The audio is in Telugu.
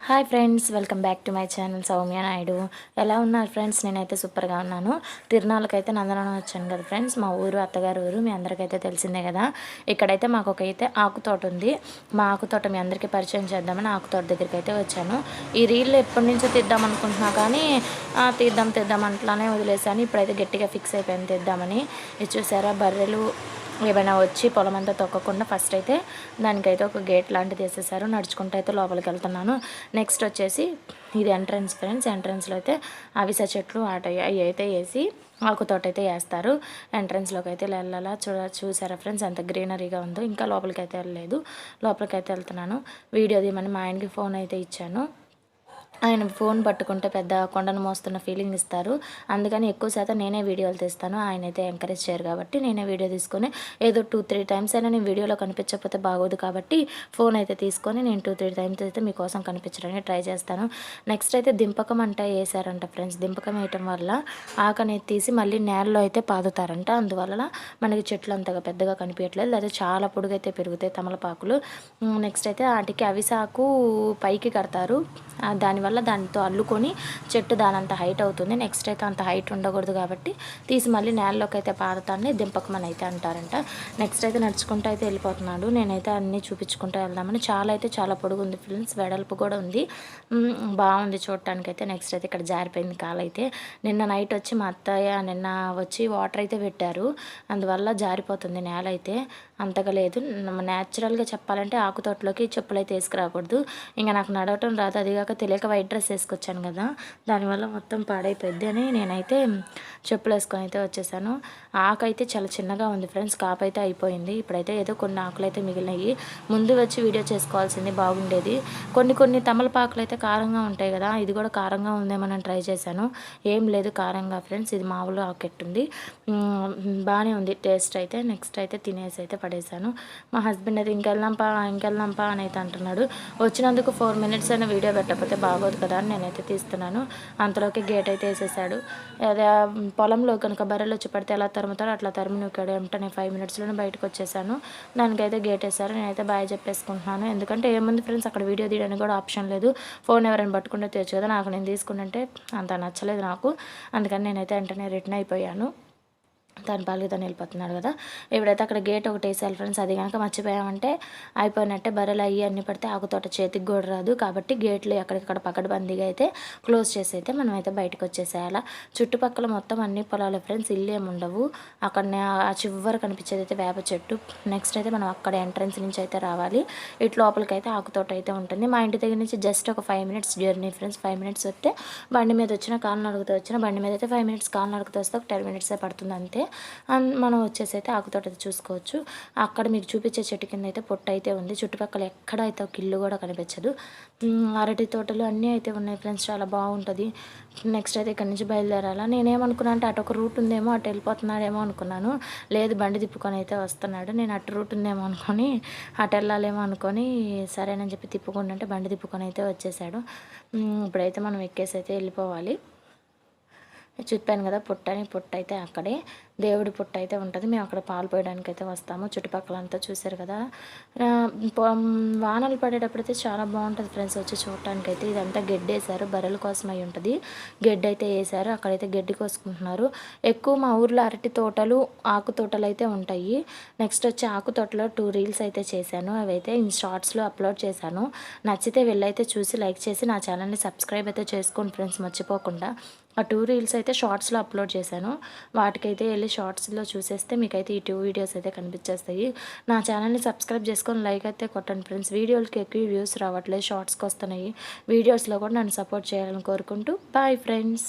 Hi friends, welcome back to my channel Soumya Naidu. ఎలా ఉన్నారు ఫ్రెండ్స్? నేనైతే సూపర్గా ఉన్నాను. తిరునాళ్ళకైతే నందనవనం వచ్చాను కదా ఫ్రెండ్స్. మా ఊరు అత్తగారు ఊరు మీ అందరికైతే తెలిసిందే కదా. ఇక్కడైతే మాకు ఒకైతే ఆకు తోట ఉంది. మా ఆకు తోట మీ అందరికీ పరిచయం చేద్దామని ఆకు తోట దగ్గరికి అయితే వచ్చాను. ఈ రీల్ ఎప్పటి నుంచో తీద్దాం అనుకుంటున్నా కానీ తీద్దాం అట్లానే వదిలేసాను. ఇప్పుడైతే గట్టిగా ఫిక్స్ అయిపోయాను తీద్దామని. ఇది చూసారా, బర్రెలు ఏమైనా వచ్చి పొలం అంతా తొక్కకుండా ఫస్ట్ అయితే దానికైతే ఒక గేట్ లాంటిది వేసేసారు. నడుచుకుంటూ అయితే లోపలికి వెళ్తున్నాను. నెక్స్ట్ వచ్చేసి ఇది ఎంట్రన్స్ ఫ్రెండ్స్. ఎంట్రన్స్లో అయితే అవిస చెట్లు అవి అయితే వేసి ఆకుతోట అయితే వేస్తారు. ఎంట్రన్స్లోకి అయితే వెళ్ళాలా చూసారా ఫ్రెండ్స్ ఎంత గ్రీనరీగా ఉందో. ఇంకా లోపలికి అయితే వెళ్ళలేదు. లోపలికి అయితే వెళ్తున్నాను. వీడియో తీయమని మా ఆయనకి ఫోన్ అయితే ఇచ్చాను. ఆయన ఫోన్ పట్టుకుంటే పెద్ద కొండను మోస్తున్న ఫీలింగ్ ఇస్తారు. అందుకని ఎక్కువ శాతం నేనే వీడియోలు తీస్తాను. ఆయన అయితే ఎంకరేజ్ చేయరు కాబట్టి నేనే వీడియో తీసుకొని ఏదో 2-3 టైమ్స్ అయినా నేను వీడియోలో కనిపించకపోతే బాగోదు కాబట్టి ఫోన్ అయితే తీసుకొని నేను 2-3 టైమ్స్ అయితే మీకోసం కనిపించడానికి ట్రై చేస్తాను. నెక్స్ట్ అయితే దింపకం అంటే వేసారంట ఫ్రెండ్స్. దింపకం వేయటం వల్ల ఆకనేది తీసి మళ్ళీ నేలలో అయితే పాదుతారంట. అందువల్ల మనకి చెట్లు అంతగా పెద్దగా కనిపించట్లేదు, లేదా చాలా పొడుగైతే పెరుగుతాయి తమలపాకులు. నెక్స్ట్ అయితే వాటికి అవిసాకు పైకి కడతారు. దానివల్ల దానితో అల్లుకొని చెట్టు దానంత హైట్ అవుతుంది. నెక్స్ట్ అయితే అంత హైట్ ఉండకూడదు కాబట్టి తీసి మళ్ళీ నేలలోకి అయితే పారతాన్ని దింపకమని అయితే అంటారంట. నెక్స్ట్ అయితే నడుచుకుంటూ అయితే వెళ్ళిపోతున్నాడు. నేనైతే అన్నీ చూపించుకుంటూ వెళ్దామని. చాలా పొడుగు ఉంది ఫ్రెండ్స్, వెడల్పు కూడా ఉంది. బాగుంది చూడటానికి అయితే. నెక్స్ట్ అయితే ఇక్కడ జారిపోయింది కాలైతే. నిన్న నైట్ వచ్చి మా అత్తయ్య నిన్న వచ్చి వాటర్ అయితే పెట్టారు. అందువల్ల జారిపోతుంది నేల అయితే. అంతగా లేదు. న్యాచురల్గా చెప్పాలంటే ఆకుతోటలోకి చెప్పులు అయితే వేసుకురాకూడదు. ఇంకా నాకు నడవటం రాదు, అదిగాక తెలియక వైట్ డ్రెస్ వేసుకొచ్చాను కదా, దానివల్ల మొత్తం పాడైపోద్ది అని నేనైతే చెప్పులు వేసుకొని అయితే వచ్చేసాను. ఆకు అయితే చాలా చిన్నగా ఉంది ఫ్రెండ్స్. కాపు అయితే అయిపోయింది. ఇప్పుడైతే ఏదో కొన్ని ఆకులు అయితే మిగిలినాయి. ముందు వచ్చి వీడియో చేసుకోవాల్సింది బాగుండేది. కొన్ని తమలపాకులు అయితే కారంగా ఉంటాయి కదా, ఇది కూడా కారంగా ఉందేమో నేను ట్రై చేశాను. ఏం లేదు కారంగా ఫ్రెండ్స్. ఇది మామూలు ఆకెట్టుంది. బాగానే ఉంది టేస్ట్ అయితే. నెక్స్ట్ అయితే తినేసి అయితే పడేశాను. మా హస్బెండ్ అయితే ఇంకెళ్దాంపా అని అయితే అంటున్నాడు. వచ్చినందుకు 4 minutes అయినా వీడియో పెట్టకపోతే బాగోదు కదా అని నేనైతే తీస్తున్నాను. అంతలోకి గేట్ అయితే వేసేసాడు. అదే పొలంలో కనుక బర్రెలు వచ్చి పడితే ఎలా తరుముతారో అట్లా తరిమి నూకాడు. అంటే నేను 5 minutesలోనే బయటకు వచ్చేసాను. దానికైతే గేట్ వేసారు. నేనైతే బాయ్ చెప్పేసుకుంటున్నాను. ఎందుకంటే ఏముంది ఫ్రెండ్స్, అక్కడ వీడియో తీయడానికి కూడా ఆప్షన్ లేదు. ఫోన్ ఎవరైనా పట్టుకుంటే తెచ్చు కదా. నాకు నేను తీసుకుంటే అంత నచ్చలేదు నాకు. అందుకని నేనైతే వెంటనే రిటర్న్ అయిపోయాను. దాని పాలకి తను వెళ్ళిపోతున్నాడు కదా. ఇప్పుడైతే అక్కడ గేట్ ఒకటి వేసాలి ఫ్రెండ్స్. అది కనుక మర్చిపోయామంటే అయిపోయినట్టే. బర్రెలు అయ్యి అన్నీ పడితే ఆకుతోట చేతికి కూడా రాదు కాబట్టి గేట్లు ఎక్కడికక్కడ పకడ్బందీగా అయితే క్లోజ్ చేసి అయితే మనం అయితే బయటకు వచ్చేసేయాలి. చుట్టుపక్కల మొత్తం అన్ని పొలాలు ఫ్రెండ్స్, ఇల్లు ఏమి ఉండవు. అక్కడ ఆ చివరి కనిపించేది అయితే వేప చెట్టు. నెక్స్ట్ అయితే మనం అక్కడ ఎంట్రన్స్ నుంచి అయితే రావాలి. ఇటు లోపలికి అయితే ఆకుతోట అయితే ఉంటుంది. మా ఇంటి దగ్గర నుంచి జస్ట్ ఒక 5 minutes జర్నీ ఫ్రెండ్స్. 5 minutes వస్తే బండి మీద వచ్చిన కాలు నడుగుతూ వచ్చిన బండి మీద అయితే 5 minutes కాలు నడుగుతూ వస్తే ఒక 10 minutes పడుతుంది అంతే. మనం వచ్చేసి అయితే ఆకుతోట చూసుకోవచ్చు. అక్కడ మీకు చూపించే చెట్టు కింద అయితే పొట్టు అయితే ఉంది. చుట్టుపక్కల ఎక్కడ అయితే ఒక ఇల్లు కూడా కనిపించదు. అరటి తోటలు అన్నీ అయితే ఉన్నాయి ఫ్రెండ్స్. చాలా బాగుంటుంది. నెక్స్ట్ అయితే ఇక్కడ నుంచి బయలుదేరాలా. నేనేమనుకున్నా అంటే అటు ఒక రూట్ ఉందేమో, అటు వెళ్ళిపోతున్నాడేమో అనుకున్నాను. లేదు, బండి తిప్పుకొని అయితే వస్తున్నాడు. నేను అటు రూట్ ఉందేమో అనుకొని అటు వెళ్ళాలేమో అనుకొని సరేనని చెప్పి తిప్పుకుంటుంటే బండి తిప్పుకొని అయితే వచ్చేసాడు. ఇప్పుడైతే మనం ఎక్కేసి అయితే వెళ్ళిపోవాలి. చెప్పాను కదా పుట్ట అయితే అక్కడే దేవుడి పుట్ట అయితే ఉంటుంది. మేము అక్కడ పాలు పోయడానికి అయితే వస్తాము. చుట్టుపక్కలంతా చూసారు కదా. వానలు పడేటప్పుడైతే చాలా బాగుంటుంది ఫ్రెండ్స్ వచ్చి చూడటానికి అయితే. ఇదంతా గడ్డి వేసారు, బర్రెల కోసం అయి ఉంటుంది. గడ్డి అయితే వేసారు. అక్కడైతే గడ్డి కోసుకుంటున్నారు. ఎక్కువ మా ఊర్లో అరటి తోటలు, ఆకు తోటలు అయితే ఉంటాయి. నెక్స్ట్ వచ్చి ఆకు తోటలో 2 reels అయితే చేశాను. అవైతే షార్ట్స్లో అప్లోడ్ చేశాను. నచ్చితే వెళ్ళైతే చూసి లైక్ చేసి నా ఛానల్ని సబ్స్క్రైబ్ అయితే చేసుకోండి ఫ్రెండ్స్, మర్చిపోకుండా. ఆ 2 reels అయితే షార్ట్స్లో అప్లోడ్ చేశాను. వాటికైతే వెళ్ళి షార్ట్స్లో చూసేస్తే మీకైతే ఈ 2 videos అయితే కనిపించేస్తాయి. నా ఛానల్ని సబ్స్క్రైబ్ చేసుకొని లైక్ అయితే కొట్టండి ఫ్రెండ్స్. వీడియోలకి ఎక్కువ వ్యూస్ రావట్లేదు, షార్ట్స్కి వస్తున్నాయి. వీడియోస్లో కూడా నన్ను సపోర్ట్ చేయాలని కోరుకుంటూ బాయ్ ఫ్రెండ్స్.